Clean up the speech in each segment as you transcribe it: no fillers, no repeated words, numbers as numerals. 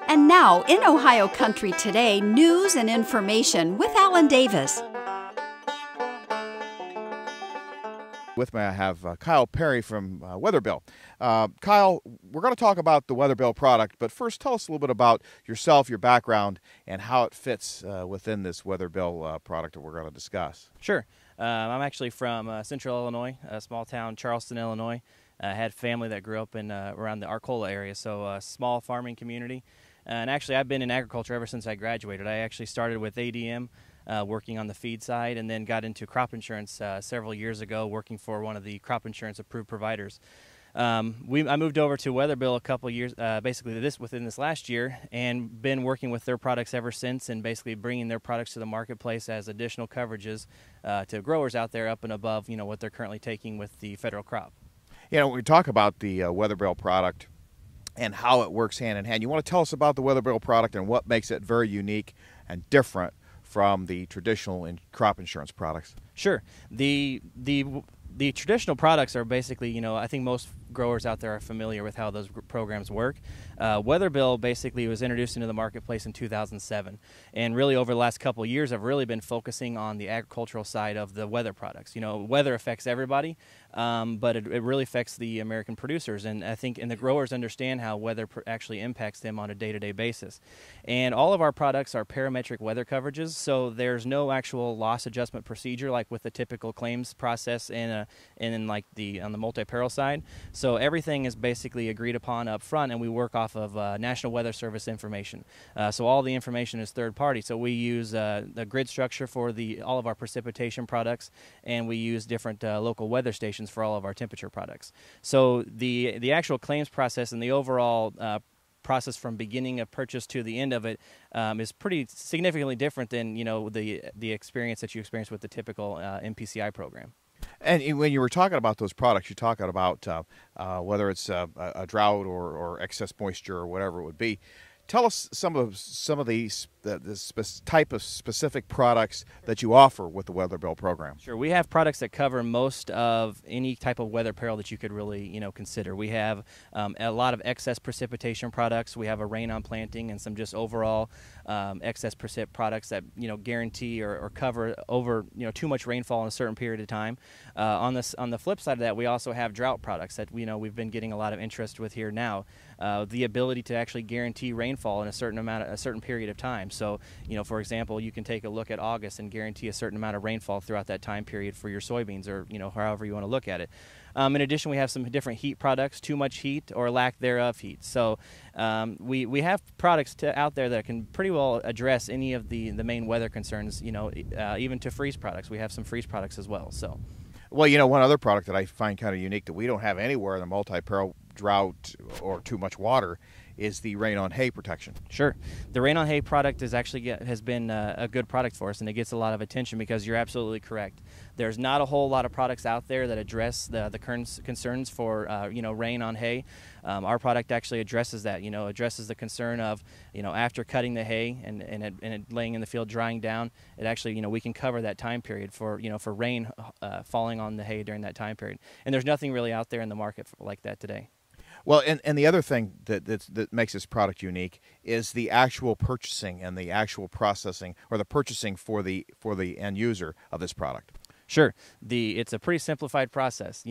And now, in Ohio Country Today, news and information with Alan Davis. With me, I have Kyle Perry from WeatherBill. Kyle, we're going to talk about the WeatherBill product, but first tell us a little bit about yourself, your background, and how it fits within this WeatherBill product that we're going to discuss. Sure. I'm actually from Central Illinois, a small town, Charleston, Illinois. I had family that grew up in around the Arcola area, so a small farming community. And actually, I've been in agriculture ever since I graduated. I actually started with ADM, working on the feed side, and then got into crop insurance several years ago, working for one of the crop insurance approved providers. I moved over to WeatherBill a couple years, basically within this last year, and been working with their products ever since, and basically bringing their products to the marketplace as additional coverages to growers out there up and above, what they're currently taking with the federal crop. When we talk about the WeatherBill product and how it works hand in hand, you want to tell us about the WeatherBill product and what makes it very unique and different from the traditional crop insurance products? Sure. The traditional products are basically, I think most growers out there are familiar with how those programs work. WeatherBill basically was introduced into the marketplace in 2007, and really over the last couple of years I've really been focusing on the agricultural side of the weather products. Weather affects everybody, but it really affects the American producers, and I think the growers understand how weather actually impacts them on a day-to-day basis. And all of our products are parametric weather coverages, so there's no actual loss adjustment procedure like with the typical claims process on the multi-peril side. So everything is basically agreed upon up front, and we work off of National Weather Service information. So all the information is third party. So we use the grid structure for all of our precipitation products, and we use different local weather stations for all of our temperature products. So the actual claims process and the overall process from beginning of purchase to the end of it is pretty significantly different than the experience that you experience with the typical MPCI program. And when you were talking about those products, you're talking about whether it's a drought or excess moisture or whatever it would be. Tell us some of these type of specific products that you offer with the WeatherBill program. Sure, we have products that cover most of any type of weather peril that you could really consider. We have a lot of excess precipitation products. We have a rain on planting and some just overall excess precip products that guarantee or cover over too much rainfall in a certain period of time. On the flip side of that, we also have drought products that we've been getting a lot of interest with here now. The ability to actually guarantee rainfall in a certain period of time. So, for example, you can take a look at August and guarantee a certain amount of rainfall throughout that time period for your soybeans, or however you want to look at it. In addition, we have some different heat products, too much heat or lack thereof heat. So we have products out there that can pretty well address any of the main weather concerns, even to freeze products. We have some freeze products as well. So. Well, one other product that I find kind of unique that we don't have anywhere in the multi-peril, drought, or too much water is the rain on hay protection. Sure. The rain on hay product has been a good product for us, and it gets a lot of attention because you're absolutely correct. There's not a whole lot of products out there that address the current concerns for rain on hay. Our product actually addresses that. Addresses the concern of after cutting the hay and it laying in the field drying down. It actually we can cover that time period for rain falling on the hay during that time period. And there's nothing really out there in the market like that today. Well, and the other thing that makes this product unique is the actual purchasing and the actual processing, or the purchasing for the end user of this product. Sure. It's a pretty simplified process.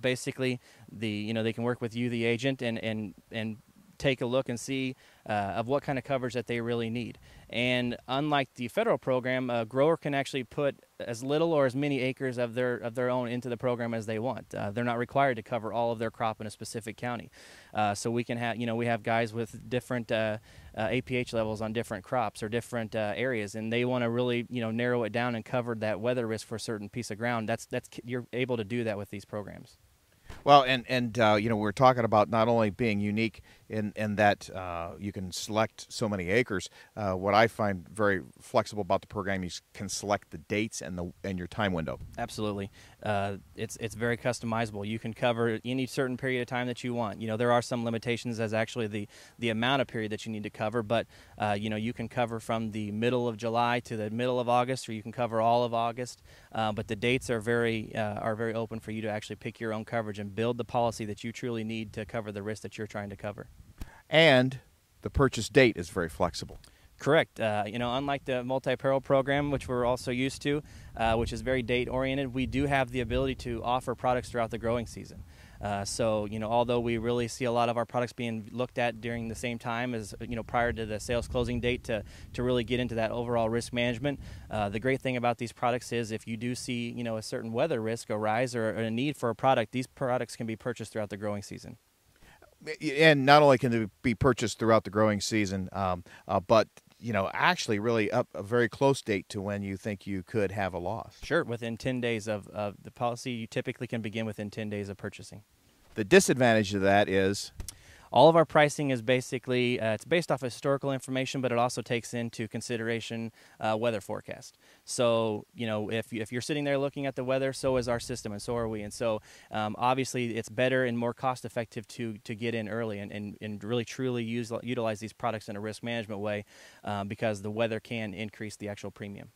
Basically, they can work with you, the agent, and take a look and see of what kind of coverage that they really need. And unlike the federal program, a grower can actually put as little or as many acres of their own into the program as they want. They're not required to cover all of their crop in a specific county. So we can have we have guys with different APH levels on different crops or different areas, and they want to really narrow it down and cover that weather risk for a certain piece of ground. You're able to do that with these programs. Well, and we're talking about not only being unique in that you can select so many acres. What I find very flexible about the program, you can select the dates and your time window. Absolutely, it's very customizable. You can cover any certain period of time that you want. There are some limitations as actually the amount of period that you need to cover, but you can cover from the middle of July to the middle of August, or you can cover all of August. But the dates are very open for you to actually pick your own coverage and build the policy that you truly need to cover the risk that you're trying to cover. And the purchase date is very flexible. Correct. Unlike the multi-peril program, which we're also used to, which is very date-oriented, we do have the ability to offer products throughout the growing season. Although we really see a lot of our products being looked at during the same time as, prior to the sales closing date to really get into that overall risk management, the great thing about these products is if you do see, a certain weather risk arise or a need for a product, these products can be purchased throughout the growing season. And not only can they be purchased throughout the growing season, but actually really a very close date to when you think you could have a loss. Sure, within 10 days of the policy, you typically can begin within 10 days of purchasing. The disadvantage of that is? All of our pricing is basically, it's based off historical information, but it also takes into consideration weather forecast. So, if you're sitting there looking at the weather, so is our system, and so are we. And so, obviously, it's better and more cost-effective to get in early and really truly utilize these products in a risk management way because the weather can increase the actual premium.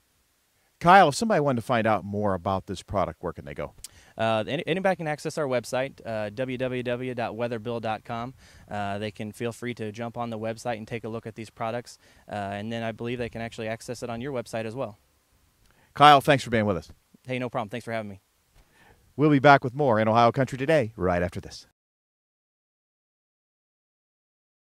Kyle, if somebody wanted to find out more about this product, where can they go? Anybody can access our website, www.weatherbill.com. They can feel free to jump on the website and take a look at these products, and then I believe they can actually access it on your website as well. Kyle, thanks for being with us. Hey, no problem. Thanks for having me. We'll be back with more in Ohio Country Today right after this.